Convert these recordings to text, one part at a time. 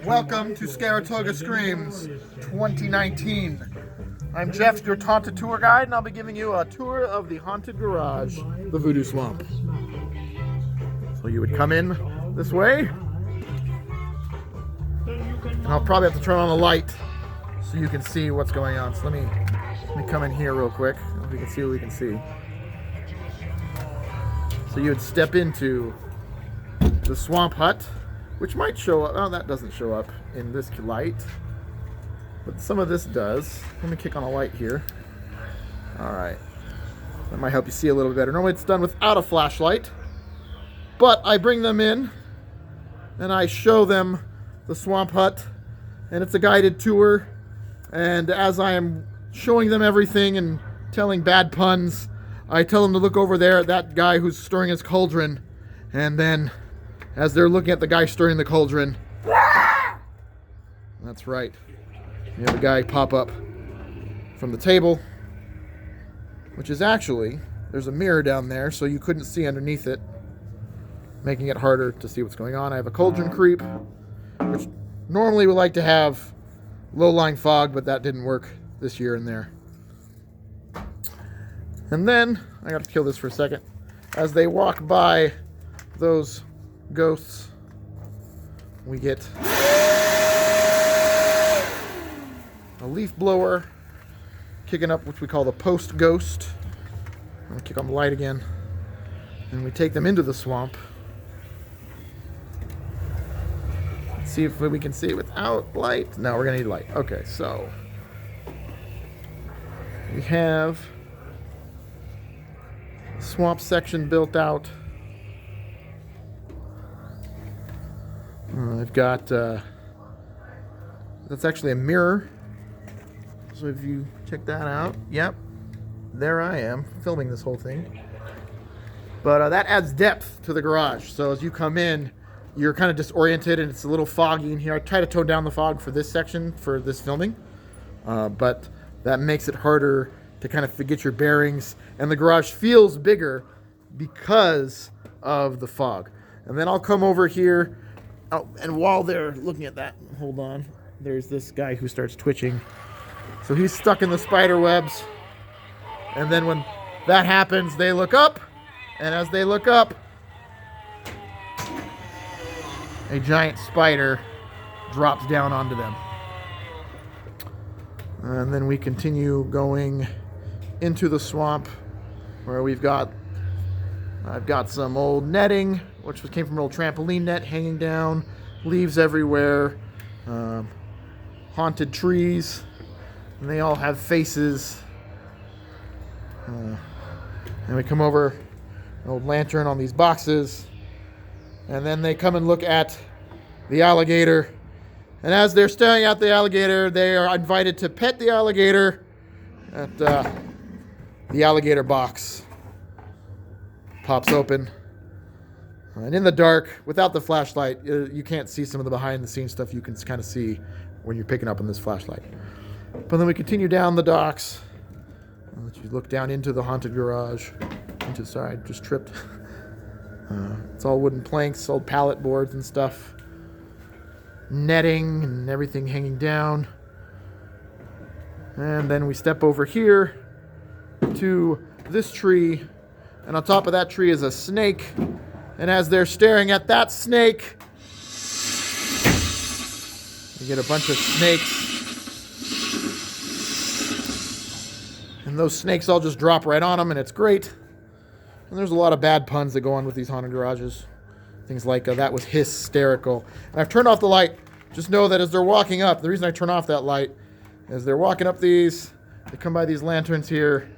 Welcome to Scareatoga Screams 2019. I'm Jeff, your haunted tour guide, and I'll be giving you a tour of the haunted garage, the Voodoo Swamp. So you would come in this way, and I'll probably have to turn on a light so you can see what's going on. So let me come in here real quick, so we can see what we can see. So you would step into the swamp hut, which might show up. Oh, that doesn't show up in this light, but some of this does. Let me kick on a light here. All right, that might help you see a little bit better. Normally it's done without a flashlight, but I bring them in and I show them the swamp hut, and it's a guided tour. And as I am showing them everything and telling bad puns, I tell them to look over there at that guy who's stirring his cauldron, and then as they're looking at the guy stirring the cauldron, that's right, you have a guy pop up from the table, which is actually, there's a mirror down there, so you couldn't see underneath it, making it harder to see what's going on. I have a cauldron creep, which normally we like to have low-lying fog, but that didn't work this year and there. And then, I gotta kill this for a second, as they walk by those ghosts, we get a leaf blower kicking up, which we call the post ghost. I'm gonna kick on the light again, and we take them into the swamp. Let's see if we can see it without light. No, we're gonna need light. Okay, so we have the swamp section built out. I've got, that's actually a mirror. So if you check that out, yep, there I am filming this whole thing. But that adds depth to the garage. So as you come in, you're kind of disoriented and it's a little foggy in here. I try to tone down the fog for this section, for this filming. But that makes it harder to kind of forget your bearings. And the garage feels bigger because of the fog. And then I'll come over here. Oh, and while they're looking at that, hold on, there's this guy who starts twitching. So he's stuck in the spider webs. And then when that happens, they look up. And as they look up, a giant spider drops down onto them. And then we continue going into the swamp where I've got some old netting, which came from an old trampoline net hanging down, leaves everywhere, haunted trees, and they all have faces. And we come over an old lantern on these boxes, and then they come and look at the alligator. And as they're staring at the alligator, they are invited to pet the alligator at the alligator box. Pops open. And in the dark, without the flashlight, you can't see some of the behind-the-scenes stuff you can kind of see when you're picking up on this flashlight. But then we continue down the docks. I'll let you look down into the haunted garage. Sorry, I just tripped. It's all wooden planks, old pallet boards and stuff. Netting and everything hanging down. And then we step over here to this tree. And on top of that tree is a snake. And as they're staring at that snake, you get a bunch of snakes. And those snakes all just drop right on them, and it's great. And there's a lot of bad puns that go on with these haunted garages. Things like, that was hysterical. And I've turned off the light. Just know that as they're walking up, the reason I turn off that light, is they're walking up these, they come by these lanterns here.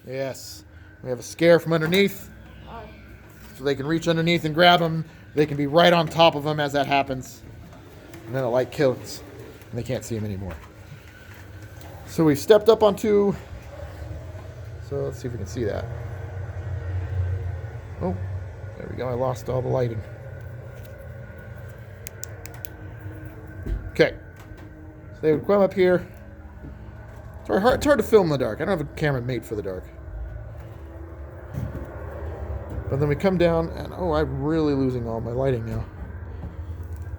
Yes. We have a scare from underneath. So they can reach underneath and grab them. They can be right on top of them as that happens. And then the light kills. And they can't see them anymore. So we've stepped up onto... So let's see if we can see that. Oh, there we go. I lost all the lighting. Okay. So they would come up here. It's hard to film in the dark. I don't have a camera made for the dark. But then we come down, and oh, I'm really losing all my lighting now.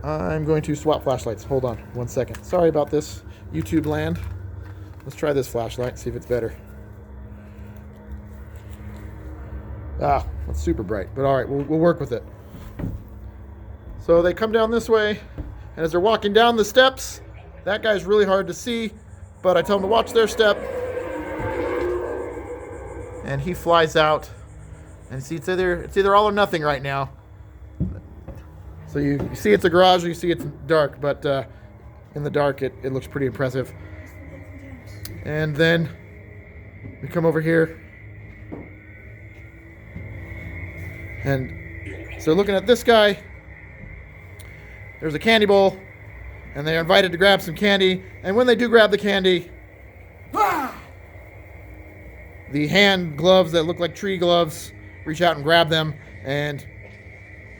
I'm going to swap flashlights. Hold on 1 second. Sorry about this, YouTube land. Let's try this flashlight, see if it's better. Ah, that's super bright, but all right, we'll work with it. So they come down this way, and as they're walking down the steps, that guy's really hard to see, but I tell him to watch their step, and he flies out. And see, it's either all or nothing right now. So you see it's a garage, or you see it's dark, but in the dark it looks pretty impressive. And then we come over here, and so looking at this guy, there's a candy bowl, and they're invited to grab some candy, and when they do grab the candy, the hand gloves that look like tree gloves reach out and grab them, and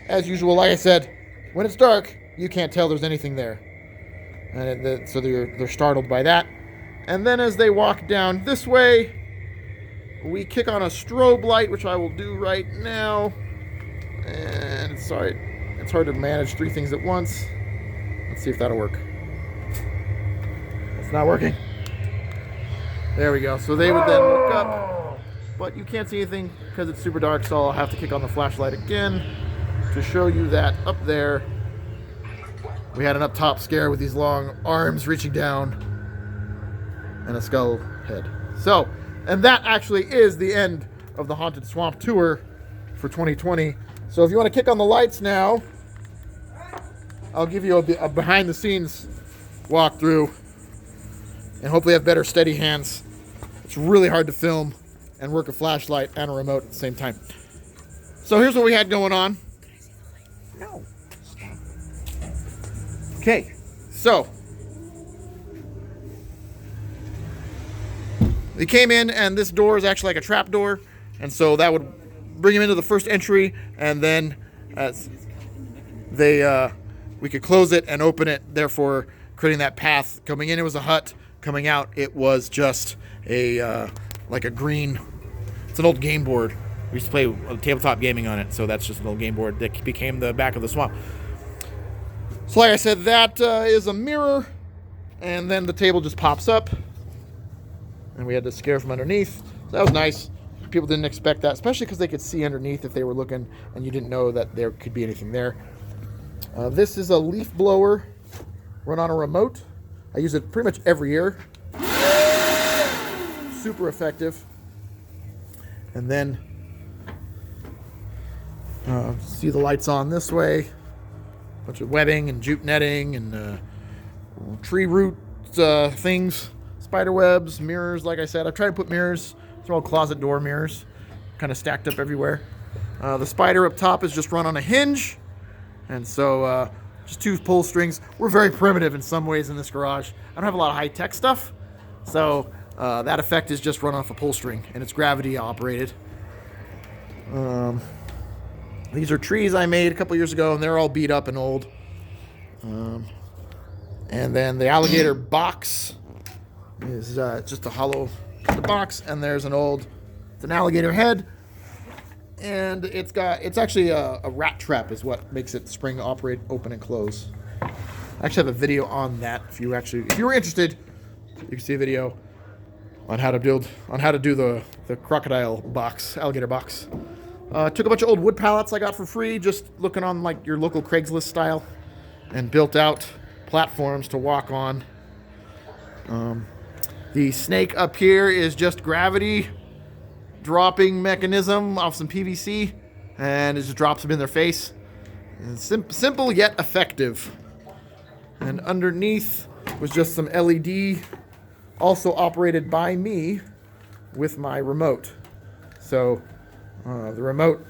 as usual, like I said, when it's dark, you can't tell there's anything there, and so they're startled by that. And then as they walk down this way, we kick on a strobe light, which I will do right now. And sorry, it's hard to manage 3 things at once. Let's see if that'll work. It's not working. There we go. So they would then look up, but you can't see anything because it's super dark, so I'll have to kick on the flashlight again to show you that up there we had an up top scare with these long arms reaching down and a skull head. So, and that actually is the end of the Haunted Swamp tour for 2020. So if you want to kick on the lights now, I'll give you a behind the scenes walkthrough and hopefully have better steady hands. It's really hard to film and work a flashlight and a remote at the same time. So here's what we had going on. No. Okay, so they came in, and this door is actually like a trap door, and so that would bring him into the first entry, and then we could close it and open it, therefore creating that path. Coming in, it was a hut. Coming out, it was just a like a green. It's an old game board. We used to play tabletop gaming on it, so that's just an old game board that became the back of the swamp. So like I said, that is a mirror, and then the table just pops up, and we had to scare from underneath. So that was nice. People didn't expect that, especially because they could see underneath if they were looking, and you didn't know that there could be anything there. This is a leaf blower run on a remote. I use it pretty much every year. Super effective. And then see the lights on this way. Bunch of webbing and jute netting and tree root things, spider webs, mirrors. Like I said, I've tried to put mirrors. They're all closet door mirrors, kind of stacked up everywhere. The spider up top is just run on a hinge, and so just 2 pull strings. We're very primitive in some ways in this garage. I don't have a lot of high-tech stuff, so that effect is just run off a pull string, and it's gravity operated. These are trees I made a couple years ago, and they're all beat up and old. And then the alligator box is just a hollow box, and there's it's an alligator head, and it's actually a rat trap is what makes it spring operate, open and close. I actually have a video on that. If you were interested, you can see a video on how to do the crocodile box, alligator box. Took a bunch of old wood pallets I got for free, just looking on like your local Craigslist style, and built out platforms to walk on. The snake up here is just gravity dropping mechanism off some PVC, and it just drops them in their face. And simple yet effective. And underneath was just some LED, also operated by me with my remote. So the remote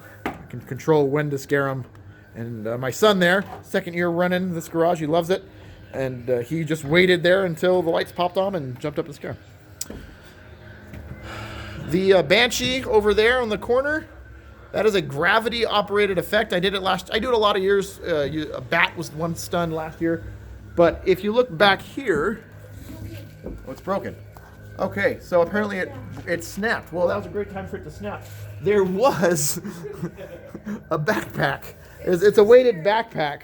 can control when to scare them. And my son there, 2nd year running this garage, he loves it. And he just waited there until the lights popped on and jumped up and scared him. The Banshee over there on the corner, that is a gravity operated effect. I do it a lot of years. A bat was one stunned last year. But if you look back here, oh, it's broken. Okay, so apparently it snapped. Well, that was a great time for it to snap. There was a backpack. It's a weighted backpack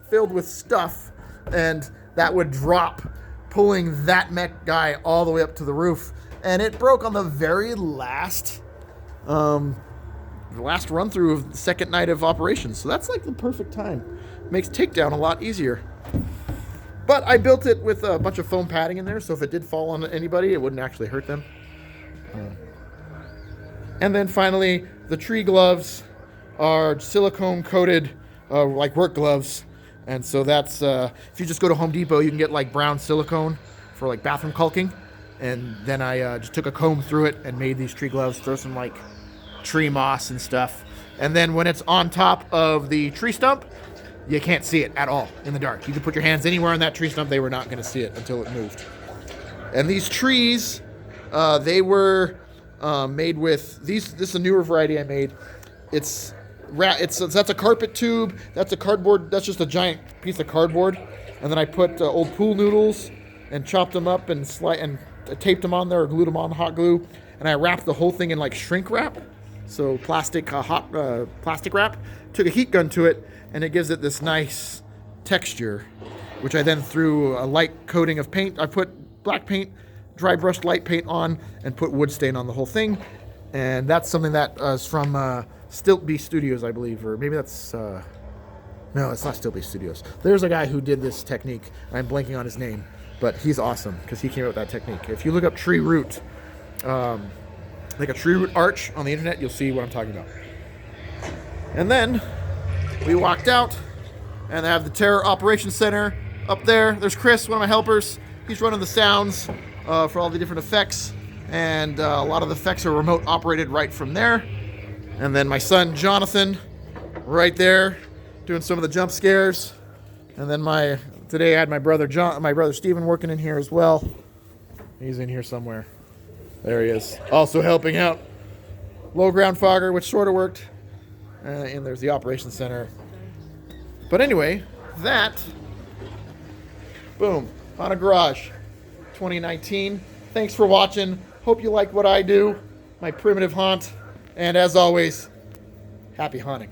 filled with stuff, and that would drop, pulling that mech guy all the way up to the roof. And it broke on the very last run through of the second night of operations. So that's like the perfect time. Makes takedown a lot easier. But I built it with a bunch of foam padding in there, so if it did fall on anybody, it wouldn't actually hurt them. And then finally, the tree gloves are silicone coated, like work gloves. And so that's, if you just go to Home Depot, you can get like brown silicone for like bathroom caulking. And then I just took a comb through it and made these tree gloves, throw some like tree moss and stuff. And then when it's on top of the tree stump, you can't see it at all in the dark. You can put your hands anywhere on that tree stump, they were not going to see it until it moved. And these trees, they were made with these. This is a newer variety I made. That's a carpet tube. That's a cardboard. That's just a giant piece of cardboard. And then I put old pool noodles and chopped them up and taped them on there or glued them on hot glue. And I wrapped the whole thing in like shrink wrap, so plastic wrap. Took a heat gun to it, and it gives it this nice texture, which I then threw a light coating of paint. I put black paint, dry brushed light paint on, and put wood stain on the whole thing. And that's something that is from Stiltby Studios, I believe, or maybe that's no, it's not Stiltby Studios. There's a guy who did this technique. I'm blanking on his name, but he's awesome because he came up with that technique. If you look up tree root, like a tree root arch on the internet, you'll see what I'm talking about. And then we walked out, and I have the Terror Operations Center up there. There's Chris, one of my helpers. He's running the sounds for all the different effects, and a lot of the effects are remote operated right from there. And then my son Jonathan, right there, doing some of the jump scares. And then today I had my brother Steven working in here as well. He's in here somewhere. There he is, also helping out. Low ground fogger, which sort of worked. And there's the operations center. But anyway, boom, Haunted Garage 2019. Thanks for watching. Hope you like what I do, my primitive haunt. And as always, happy haunting.